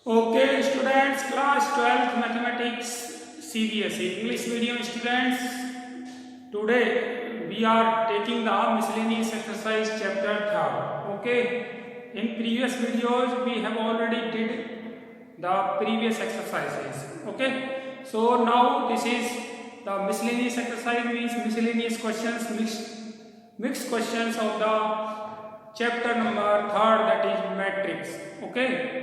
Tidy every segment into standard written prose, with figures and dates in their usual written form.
Okay, students, class 12th mathematics CBSE English medium students. Today we are taking the miscellaneous exercise chapter 3rd. Okay, in previous videos we have already did the previous exercises. Okay, so now this is the miscellaneous exercise, means miscellaneous questions, mixed questions of the chapter number 3rd, that is matrix. Okay,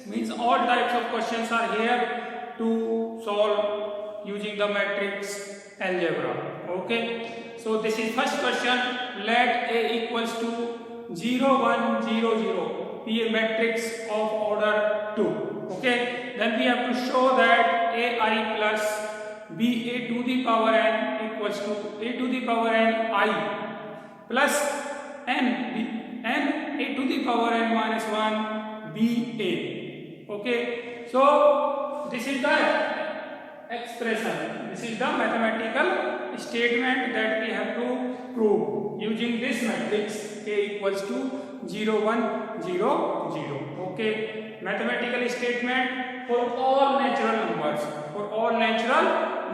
means all types of questions are here to solve using the matrix algebra. Okay, so this is first question. Let A equals to 0 1 0 0 be a matrix of order 2. Okay, then we have to show that AI plus BA to the power n equals to A to the power n I plus n A to the power n minus 1 BA. Okay, so this is the expression, this is the mathematical statement that we have to prove using this matrix A equals to 0 1 0 0. Okay, mathematical statement for all natural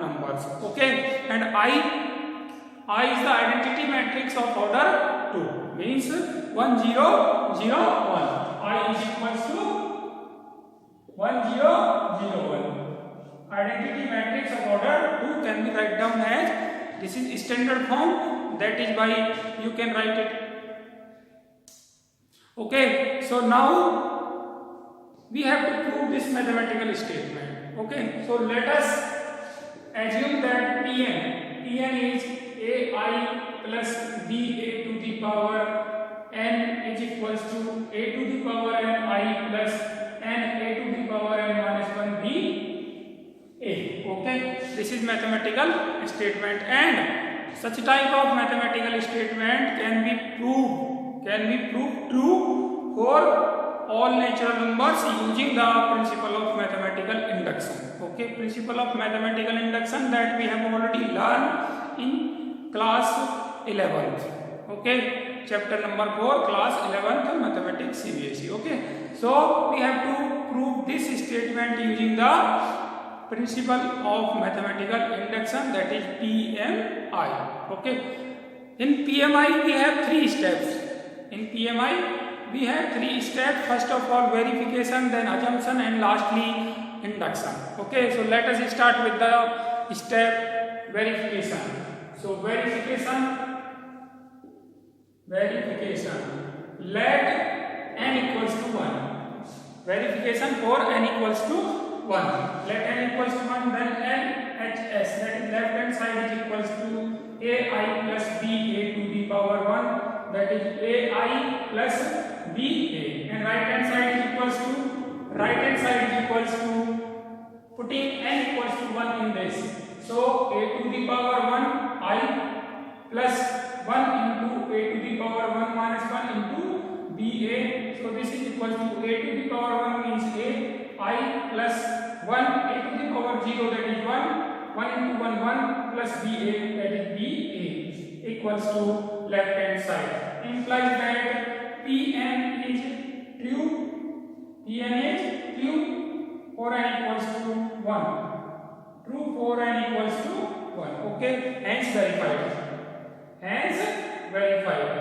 numbers, okay, and I is the identity matrix of order 2, means 1 0 0 1. I is equals to 1 0 0 1. Identity matrix of order 2 can be write down as, this is standard form, that is why you can write it. Okay, so now we have to prove this mathematical statement. Okay, so let us assume that Pn is AI plus BA to the power n is equals to A to the power n I plus n A to the power n minus 1 BA. Okay, this is mathematical statement, and such type of mathematical statement can be proved true for all natural numbers using the principle of mathematical induction. Okay, principle of mathematical induction that we have already learned in class 11th. Okay, chapter number 4, class 11th mathematics CBSE. Okay, so we have to prove this statement using the principle of mathematical induction, that is PMI. Okay, in PMI we have 3 steps. First of all verification, then assumption, and lastly induction. Okay, so let us start with the step verification. So verification, let n equals to 1. Verification for n equals to 1. Let n equals to 1, then LHS, that is left hand side, is equals to AI plus BA to the power 1, that is AI plus BA, and right hand side is equals to putting n equals to 1 in this. So A to the power 1 I plus 1 into A to the power 1 minus 1 into BA. So this is equals to A to the power 1 means A I plus 1 A to the power 0, that is 1 into 1 plus BA, that is BA, equals to left hand side. Implies that Pn is true for n equals to 1. True for n equals to 1. Okay, hence verified.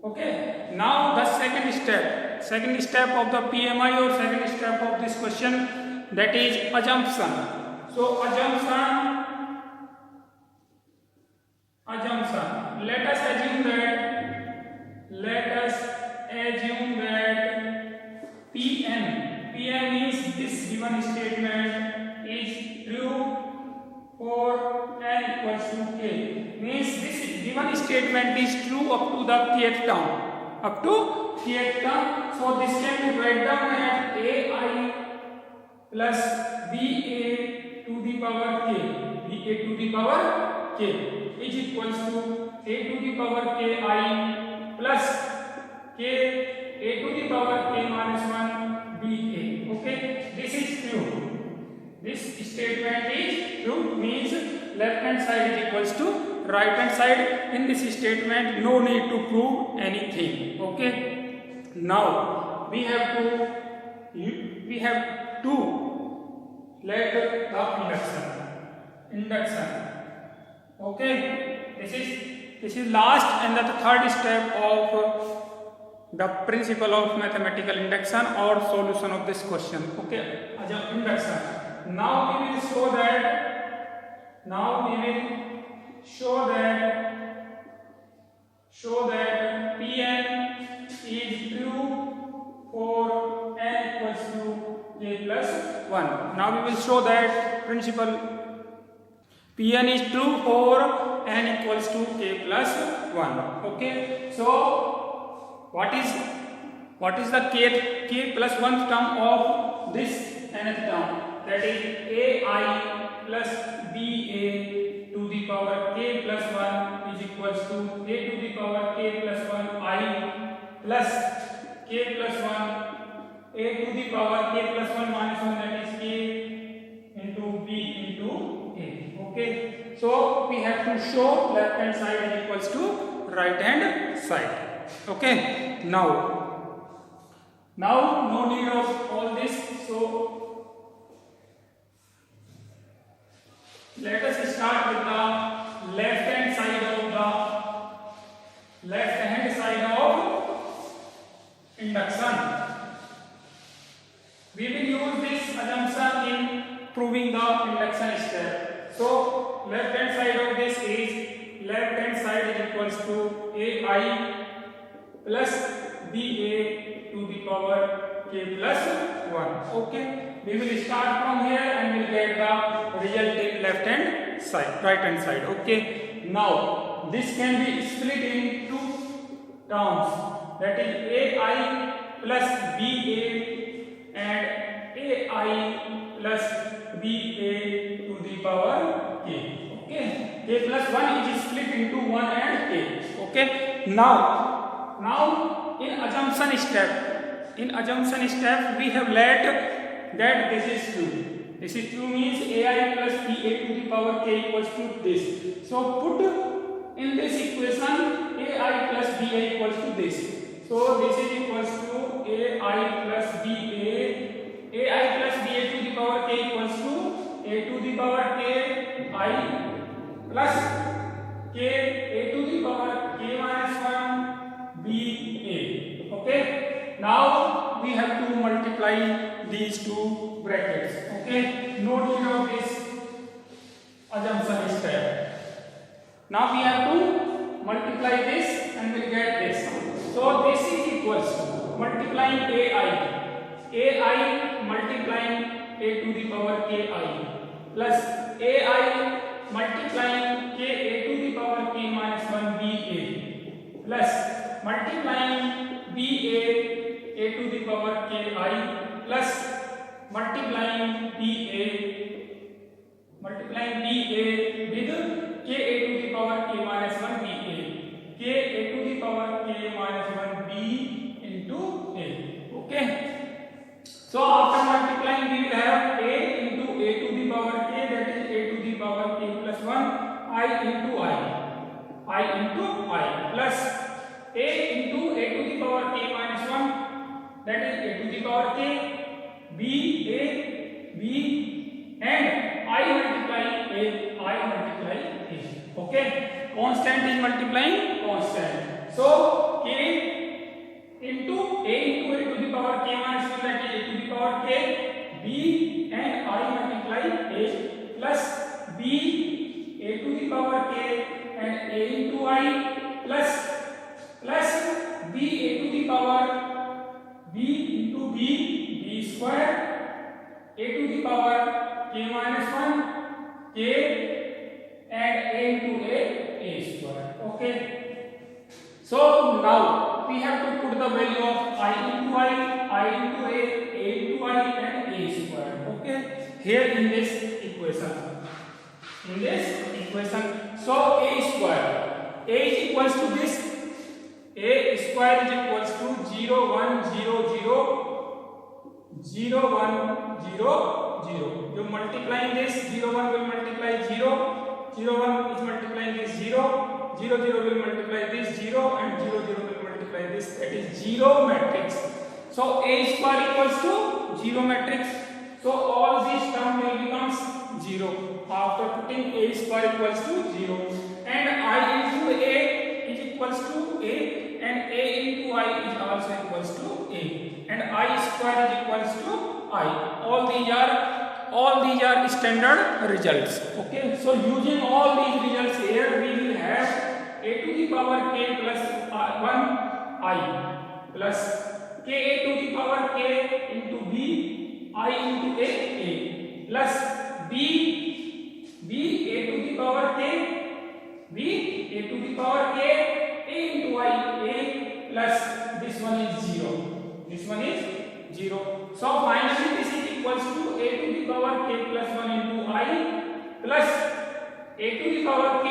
Okay, now the second step of the PMI, or second step of this question, that is assumption. So assumption, let us assume that Pn is this given statement is true for n equals to k, means this given statement is true up to the kth term. So this can be written down as AI plus BA to the power k, is equals to A to the power k I plus k A to the power k minus 1 BA. Okay, this is true. This statement is true, means left hand side is equals to right hand side. In this statement no need to prove anything. Okay, now we have to we have two. Let the induction. Okay, this is last and the third step of the principle of mathematical induction or solution of this question. Okay, induction. Now we will show that Pn is true for n equals to k plus 1. Now we will show that principle Pn is true for n equals to k plus 1. Okay, so what is the k plus 1 term of this nth term? That is ai plus ba to the power k plus 1 is equals to a to the power k plus 1 I plus k plus 1 a to the power k plus 1 minus 1, that is k into b into a. Okay, so we have to show left hand side is equals to right hand side. Okay, now no need of all this, so let us start with the left hand side of induction. We will use this assumption in proving the induction step. So left hand side of this is equals to ai plus ba to the power k plus 1. Okay, we will start from here and we'll get the result in right hand side. Okay, now this can be split in two terms, that is ai plus ba and ai plus ba to the power k. Okay, k plus 1 is split into 1 and k. Okay, now in assumption step we have let that this is true. This is true means ai plus ba to the power k equals to this. So put in this equation ai plus ba equals to this. So this is equals to ai plus ba to the power k equals to a to the power k I plus k a to the power k minus 1 ba. Okay, now we have to multiply these two brackets. Okay, no need of this assumption step. Now we have to multiply this and we'll get this. So this is equals to multiplying ai multiplying a to the power ki plus ai multiplying k a to the power k minus 1 ba plus multiplying ba a to the power ki plus multiplying ba with k a to the power k minus 1 ba, k a to the power k minus 1 b into a. Okay, so after multiplying we will have a into a to the power k, that is a to the power k plus 1 I into I plus a into a to the power k minus 1, that is a to the power k b and I multiply a. Okay, constant is multiplying constant. So k into a to the power k minus 1, that is a to the power k b and I multiply a plus b a to the power k and a into I plus b a to the power b into b square a to the power k minus 1 k and a into a square. Okay, so now we have to put the value of I into a into a into I and a square. Okay, here in this equation. So a square is equals to this. A square is equals to 0 1 0 0 0 1 0 0. You multiplying this 0 1 will multiply 0 0 1 is multiplying this 0 0 0 will multiply this 0 and 0 0 will multiply this, that is 0 matrix. So a square equals to zero matrix. So all these term will becomes 0 after putting a square equals to 0, and I into a is equals to a, and a into I is also equals to a, and I square is equals to I. All these are standard results. Okay, so using all these results here, we will have a to the power k plus 1 I plus k a to the power k into b I into a plus b a to the power k b a to the power k a into I a plus this one is 0. This one is 0. So finally this is equals to a to the power k plus 1 into I plus a to the power k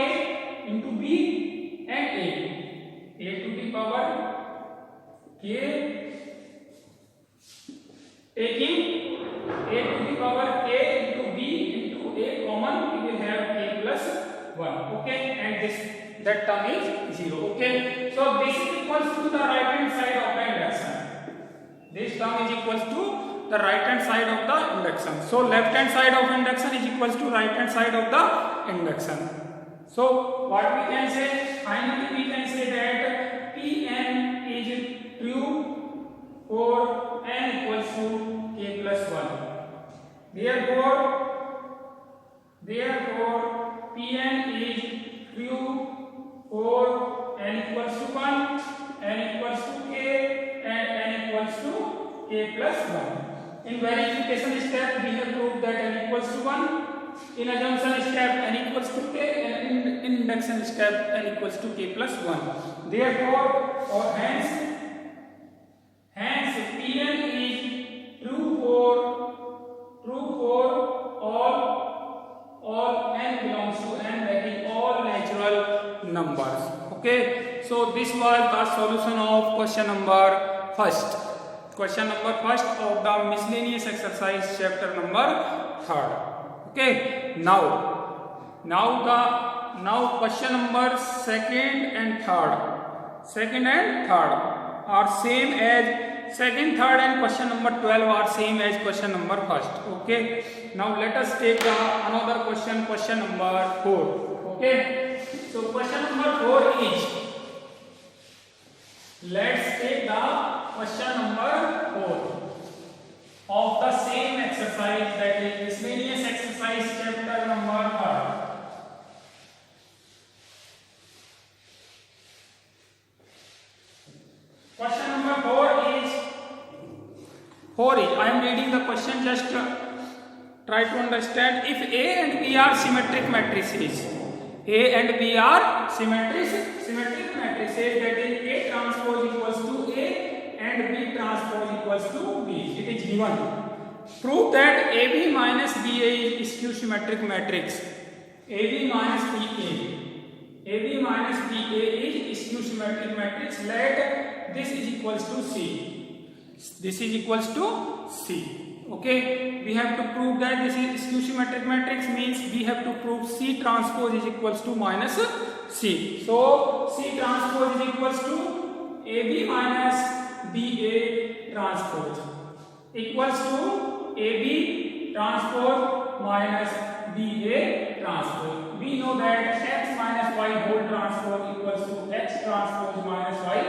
into b and a to the power k, taking a to the power k into b into a common, we will have k plus 1. Okay, and that term is 0. Okay, so this is equals to the right hand side of the induction. This term is equals to the right hand side of the induction. So left hand side of induction is equals to right hand side of the induction. So what we can say, finally we can say that Pn is true for n equals to k plus 1. Therefore Pn is true for n equals to 1, n equals to k, and n equals to k plus 1. In verification step, we have proved that n equals to 1. In assumption step, n equals to k, and in induction step, n equals to k plus 1. Therefore, or hence Pn is true for all n belongs to n, that is all natural numbers. Okay, so this was the solution of question number first of the miscellaneous exercise chapter number 3rd. Okay, now question number second and third are same as second, third, and question number 12 are same as question number first. Okay, now let us take another question number 4. Okay, so question number 4 is, let's take the question number 4 of the same exercise, that is miscellaneous exercise chapter number 3rd. Question number 4 is, I am reading the question, just try to understand. If A and B are symmetric matrices, that is A transpose equals to A and B transpose equals to B. It is given. Prove that AB minus BA is skew symmetric matrix. AB minus BA is skew symmetric matrix. Let this is equals to C. This is equals to C. Okay, we have to prove that this is skew symmetric matrix, means we have to prove C transpose is equals to minus C. So C transpose is equals to AB minus BA transpose equals to AB transpose minus BA transpose. We know that X minus Y whole transpose equals to X transpose minus Y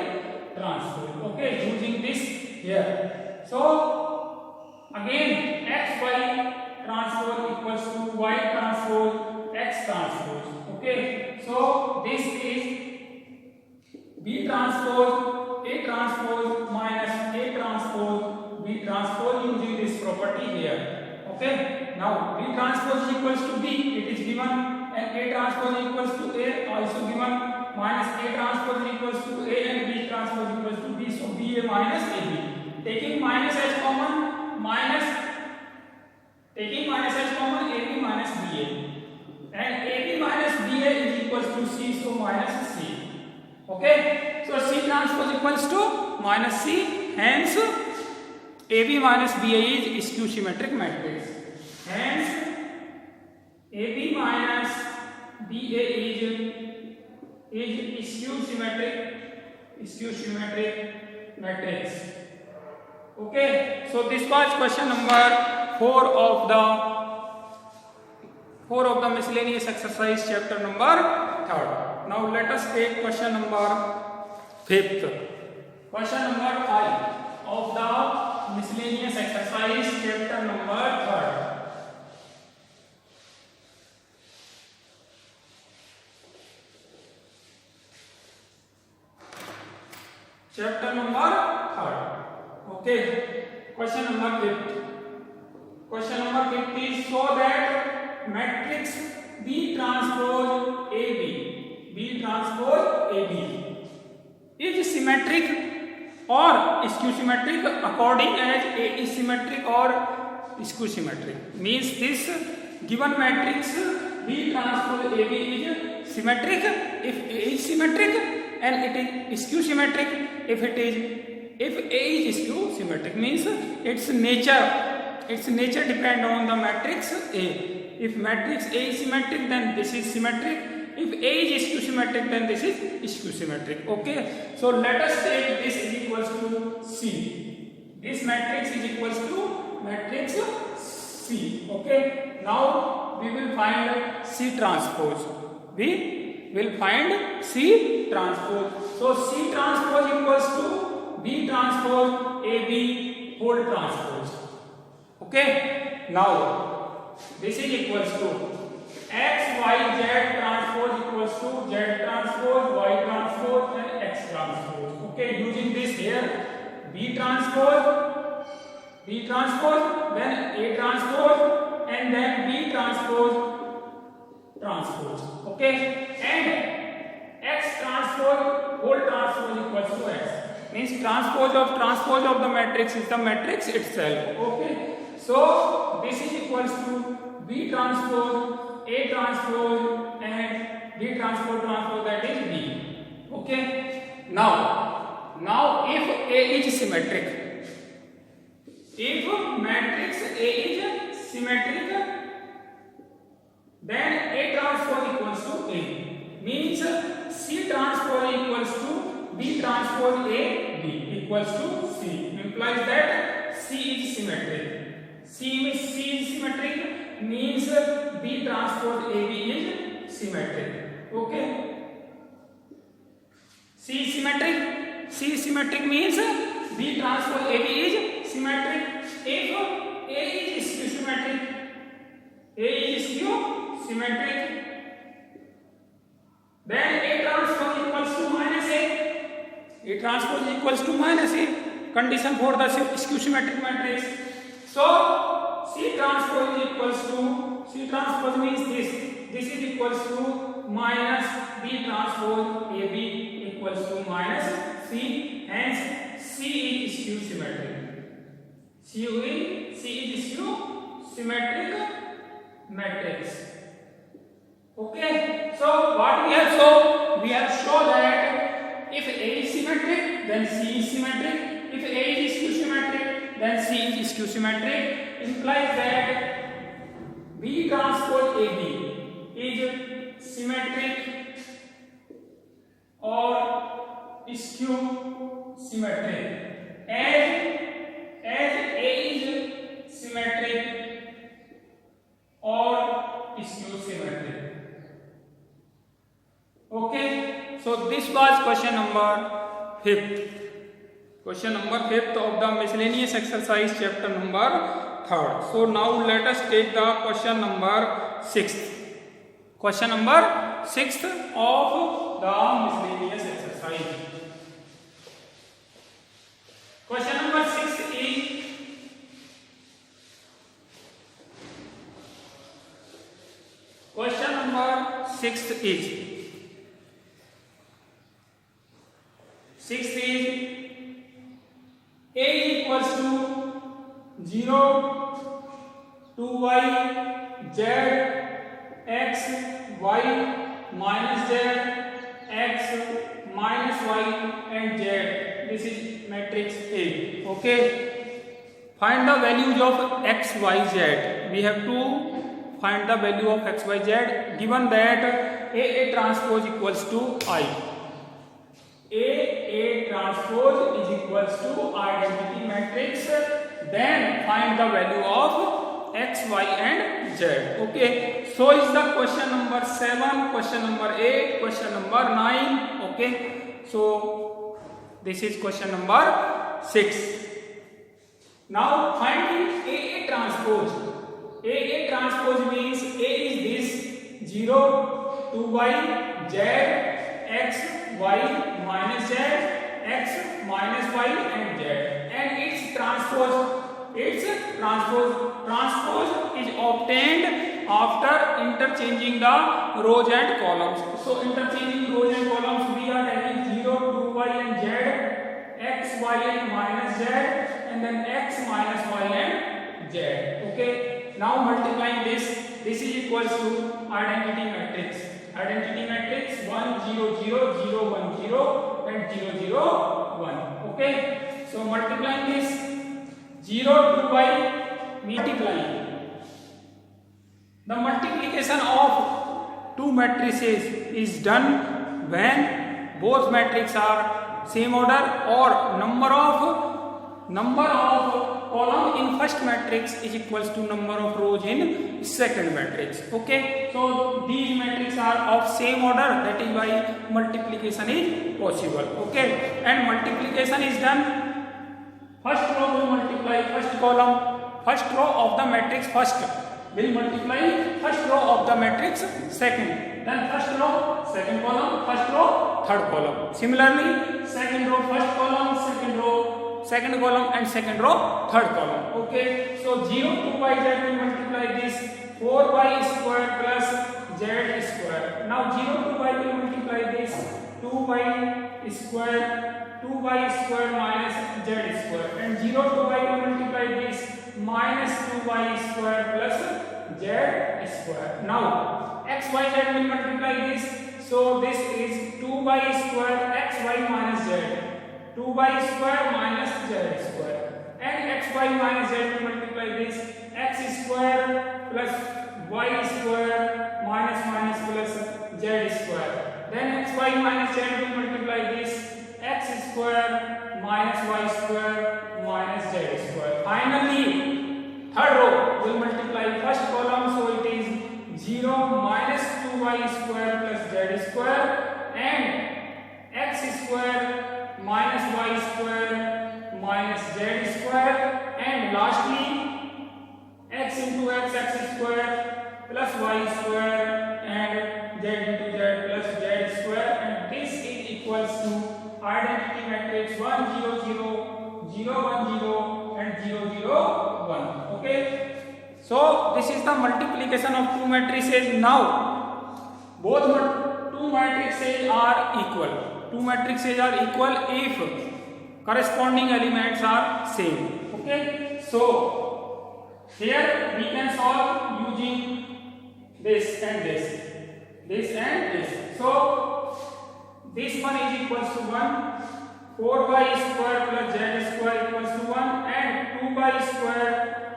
transpose. Okay, using this here. So again, XY transpose equals to Y transpose X transpose. Okay, so this is B transpose A transpose minus A transpose B transpose, using this property here. Okay, now B transpose is equals to B, it is given, and A transpose equals to A also given, minus A transpose equals to A and B transpose equals to B. So BA minus AB. Taking minus as common, AB minus BA, and AB minus BA is equals to C, so minus C. Okay, so C transpose equals to minus C, hence AB minus BA is skew symmetric matrix. Hence AB minus BA is skew symmetric matrix. Okay, so this was question number 4 of the miscellaneous exercise chapter number 3rd. Now let us take question number 5th. Question number 5 of the miscellaneous exercise chapter number 3rd. Chapter number 3rd. Okay. Question number 5th. Question number 5th is show that matrix B transpose AB is symmetric or skew symmetric according as A is symmetric or skew symmetric. Means this given matrix B transpose AB is symmetric if A is symmetric and it is skew symmetric if A is skew symmetric. Means its nature depend on the matrix A. If matrix A is symmetric, then this is symmetric. If A is skew symmetric, then this is skew symmetric. Okay. So let us take this is equals to C. This matrix is equals to matrix C. Okay. Now we will find C transpose. We will find C transpose. So C transpose equals to B transpose AB whole transpose. Okay. Now this is equals to X, Y, Z transpose equals to Z transpose, Y transpose and X transpose. Okay, using this here B transpose, then A transpose and then B transpose. Okay, and X transpose whole transpose equals to X. Means transpose of the matrix is the matrix itself. Okay. So this is equals to B transpose, A transpose and B transpose that is B. Okay. Now if A is symmetric, if matrix A is symmetric, then A transpose equals to A. Means C transpose equals to B transpose A B equals to C. Implies that C is symmetric. C is symmetric means B transpose AB is symmetric. Okay. C is symmetric means B transpose AB is symmetric. If A is skew symmetric, then A transpose equals to minus A. A transpose equals to minus A. Condition for the skew symmetric matrix. So C transpose means this is equals to minus B transpose AB equals to minus C. Hence C is skew symmetric. C is skew symmetric matrix. Okay. So what we have shown? We have shown that if A is symmetric, then C is symmetric. If A is skew symmetric, then C is skew symmetric. Implies that B transpose AB is symmetric or skew symmetric. As A is symmetric or skew symmetric. Okay. So this was question number 5th. Question number 5th of the miscellaneous exercise chapter number 3rd. So now let us take the question number 6th. Question number 6th of the miscellaneous exercise. Question number 6 is A equals to 0 2y z x y minus z x minus y and z. This is matrix A. Okay. Find the values of x, y, z. We have to find the value of x, y, z given that A transpose equals to I. A transpose is equals to identity matrix then find the value of x, y and z. Okay, so is the question number 7, question number 8, question number 9. Okay, so this is question number 6. Now finding AA transpose. AA transpose means A is this 0, 2y, z, x, y minus z, x minus y and z, and its transpose is obtained after interchanging the rows and columns. So interchanging rows and columns, we are having 0, 2y and z, x, y and minus z, and then x minus y and z. Okay, now multiplying this is equals to identity matrix. Identity matrix 1 0 0 0 1 0 and 0 0 1. Okay, so multiplying this 0 2 by multiplying. The multiplication of two matrices is done when both matrices are same order or number of column in first matrix is equals to number of rows in second matrix. Okay, so these matrices are of same order, that is why multiplication is possible. Okay, and multiplication is done, first row will multiply first column, first row of the matrix first will multiply first row of the matrix second, then first row second column, first row third column. Similarly second row first column, second row second column and second row third column. Okay, so 0 2y z will multiply this 4y square plus z square. Now 0 2y will multiply this 2y square minus z square, and 0 2y will multiply this minus 2y square plus z square. Now x y z will multiply this, so this is 2y square xy minus z, 2y square minus z square, and xy minus z will multiply this x square plus y square minus plus z square, then xy minus z will multiply this x square minus y square minus z square. Finally third row will multiply first column, so it is 0 minus 2y square plus z square and x square minus y square minus z square, and lastly x into x square plus y square and z into z plus z square, and this is equals to identity matrix 1 0 0 0 1 0 and 0 0 1. Okay, so this is the multiplication of two matrices. Now both two matrices are equal. Two matrices are equal if corresponding elements are same. Okay, so here we can solve using this and this and this. So this one is equals to 1, 4y square plus z square equals to 1, and 2y square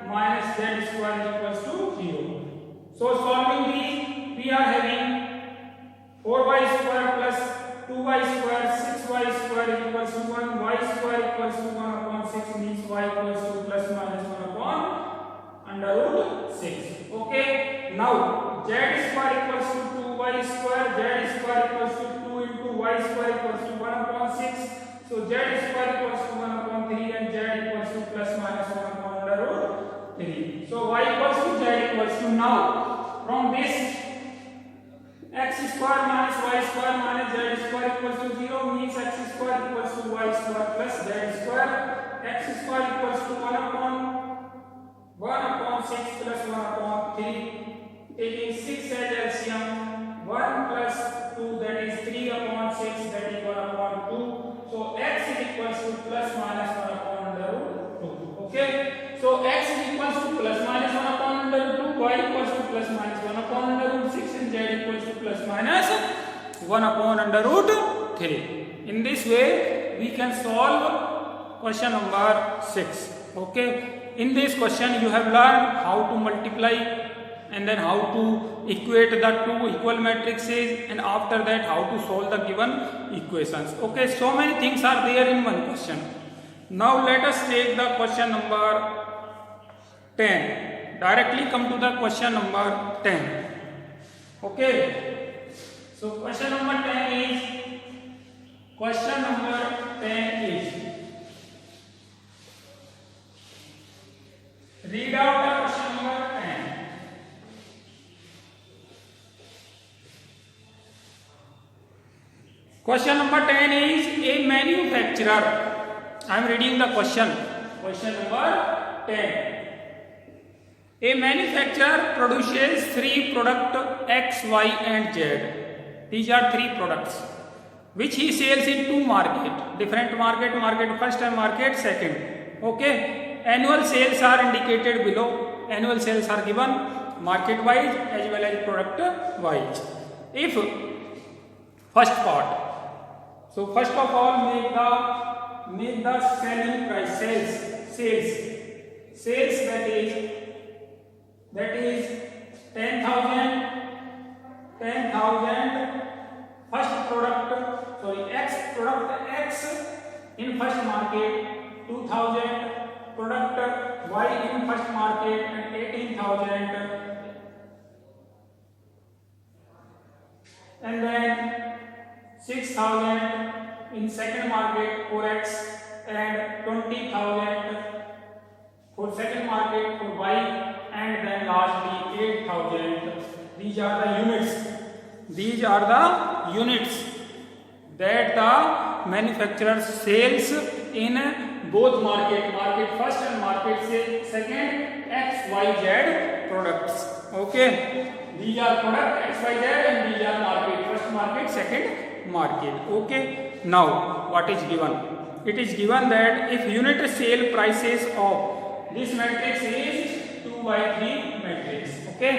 minus z square is equals to 0. So solving these, we are having 4y square plus 2y square, 6y square equals to 1, y square equals to 1 upon 6 means y equals to plus minus 1 upon under root 6. Okay, now z square equals to 2y square, z square equals to 2 into y square equals to 1 upon 6. So z square equals to 1 upon 3 and z equals to plus minus 1 upon under root 3. So y equals to z equals to, now from this x square minus y square minus z square equals to 0 means x square equals to y square plus z square. X square equals to 1 upon 6 plus 1 upon 3. Taking 6 as LCM, 1 plus 2, that is 3 upon 6, that is 1 upon 2. So x is equals to plus minus 1 upon under root 2. Okay, so x is equals to plus minus 1 upon under root 2, y equals to plus minus 1 upon under root 6, and z equals to plus minus 1 upon under root 3. In this way we can solve question number 6. Okay, in this question you have learned how to multiply and then how to equate the two equal matrices, and after that how to solve the given equations. Okay, so many things are there in one question. Now let us take the question number 10. Directly come to the question number 10. Okay. So question number 10 is read out the question number 10. Question number 10 is a manufacturer. I am reading the question. Question number 10. A manufacturer produces three products X, Y and Z. These are three products which he sells in two markets. Different market, market first and market second. Okay. Annual sales are indicated below. Annual sales are given market wise as well as product wise. If first part. So first of all make the selling price sales that is 10,000 first product product X in first market, 2,000 product Y in first market and 18,000, and then 6,000 in second market for X and 20,000 for second market for Y, and then lastly 8,000. These are the units that the manufacturer sells in both market first and market second X, Y, Z products. Okay, these are product X, Y, Z and these are market first market second market. Okay, now what is given? It is given that if unit sale prices of this matrix is 2 by 3 matrix. Okay,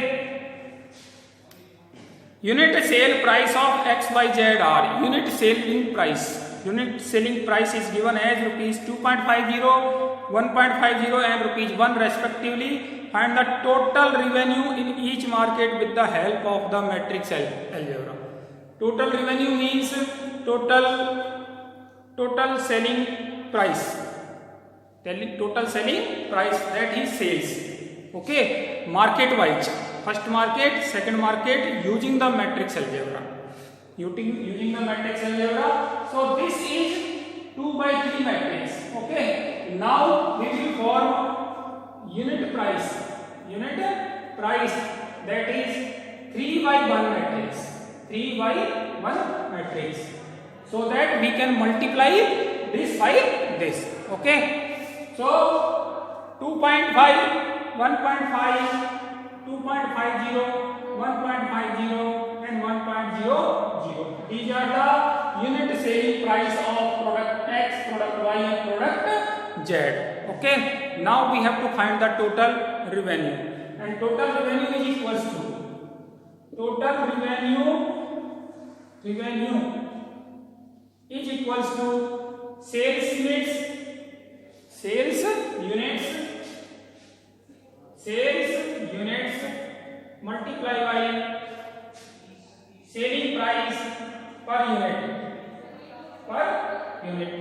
unit sale price of X, Y, Z are unit selling price is given as rupees 2.50, 1.50 and rupees 1 respectively. Find the total revenue in each market with the help of the matrix algebra. Total revenue means total selling price that he sells. Okay, market wise, first market, second market, using the matrix algebra. So this is 2 by 3 matrix. Okay, now we will form unit price that is 3 by 1 matrix, so that we can multiply this by this. Okay, so 2.5, 1.5, 2.50, 1.50 and 1.00. These are the unit selling price of product X, product Y and product Z. Okay, now we have to find the total revenue, and total revenue is equals to sales units multiply by selling price per unit.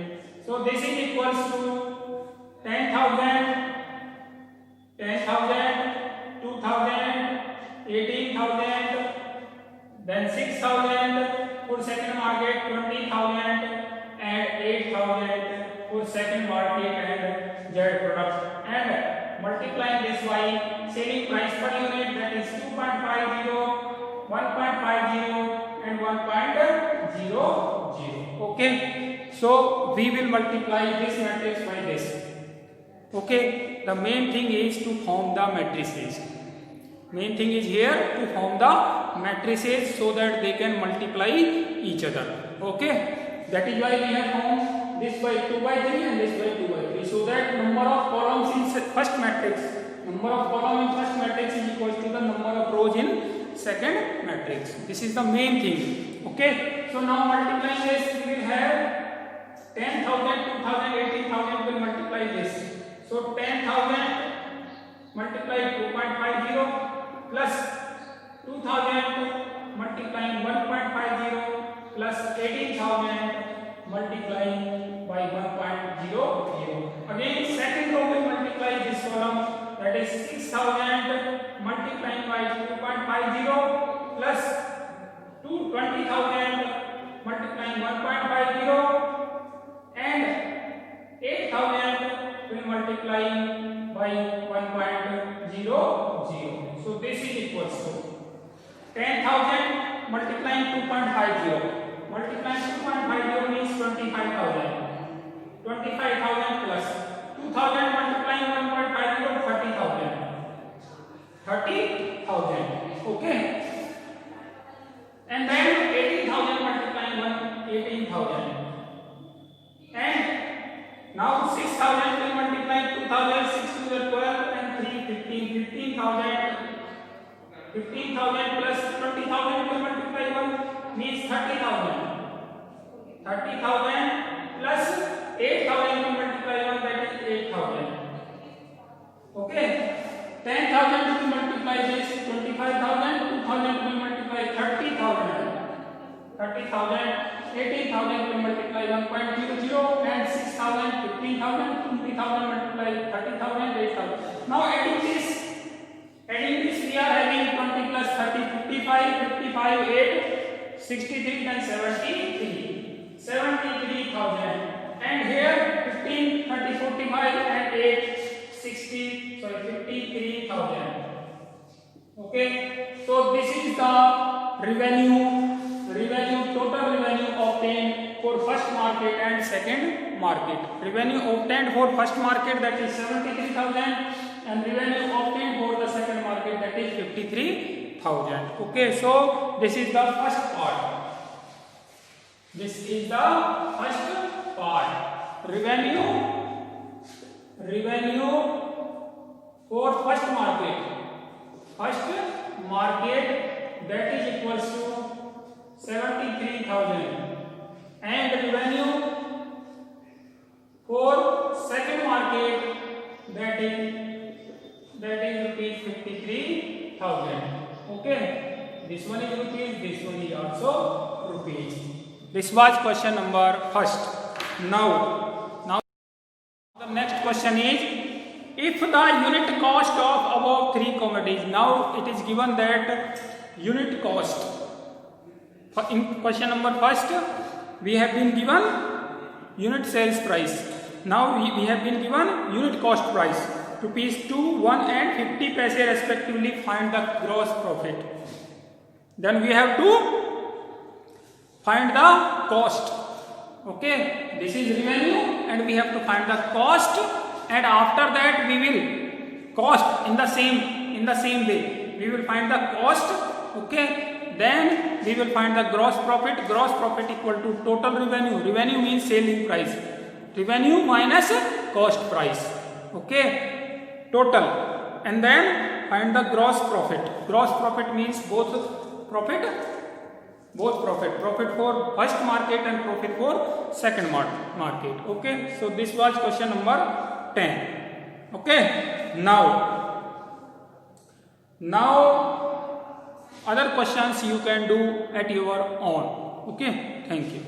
So this is equals to 10,000, 2,000, 18,000, then 6,000 for second market, 20,000 and 8,000 for second market and Z product, and multiplying this by selling price per unit, that is 2.50, 1.50 and 1.00. Okay, so we will multiply this matrix by this. Okay, the main thing is to form the matrices. Main thing is here to form the matrices so that they can multiply each other. Okay, that is why we have formed this by 2 by 3 and this by 2 by 3, so that number of columns in first matrix is equal to the number of rows in second matrix. This is the main thing. Okay, so now multiplying this, we will have 10,000, 2,000, 18,000 will multiply this. So 10,000 multiplied 2.50 plus 2,000 multiplying 1.50 plus 18,000 multiplying by by 1.00. Again, second row will multiply this column, that is 6,000 multiplying by 2.50 plus 20,000 multiplying 1.50 and 8,000 will multiply by 1.00. So this is equals to 10,000 multiplying 2.50. Multiplying 2.50 means 25,000. 25,000 plus 2,000 multiplying 1.50, 30,000. 30,000. Okay. And then 18,000 multiplying 18,000. And now 6,000 will multiply 2,000, 6 to the 12 and 3, 15, 15,000. 15,000 plus 20,000 will multiply 1 means 30,000. 30,000 plus 8,000 will multiply 1, that is 8,000. Okay. 10,000 will multiply this 25,000, 2,000 will multiply 30,000. 30,000, 18,000 will multiply 1.00 and 6,000, 15,000, 20,000 multiply 30,000, 8,000. Now adding this we are having 20 plus 30, 55, 55, 8, 63 and 73. 73,000. And here 15, 30, 45 and 8, 53,000. Okay. So this is the total revenue obtained for first market and second market. Revenue obtained for first market, that is 73,000, and revenue obtained for the second market, that is 53,000. Okay, so this is the first part. This is the first part. Revenue for first market. First market, that is equals to 73,000, and revenue for second market, that is rupees 53,000. Okay, this one is rupees, this one is also rupees. This was question number first. Now the next question is, if the unit cost of above three commodities, now it is given that unit cost. In question number first, we have been given unit sales price. Now we have been given unit cost price, rupees 2, 1 and 50 paise respectively. Find the gross profit. Then we have to find the cost. Okay, this is revenue and we have to find the cost, and after that we will cost in the same way. We will find the cost. Okay, then we will find the gross profit. Gross profit equal to total revenue. Revenue means selling price. Revenue minus cost price. Okay, total, and then find the gross profit. Gross profit means both profit. Profit for first market and profit for second market. Okay, so this was question number 10. Okay, now other questions you can do at your own. Okay, thank you.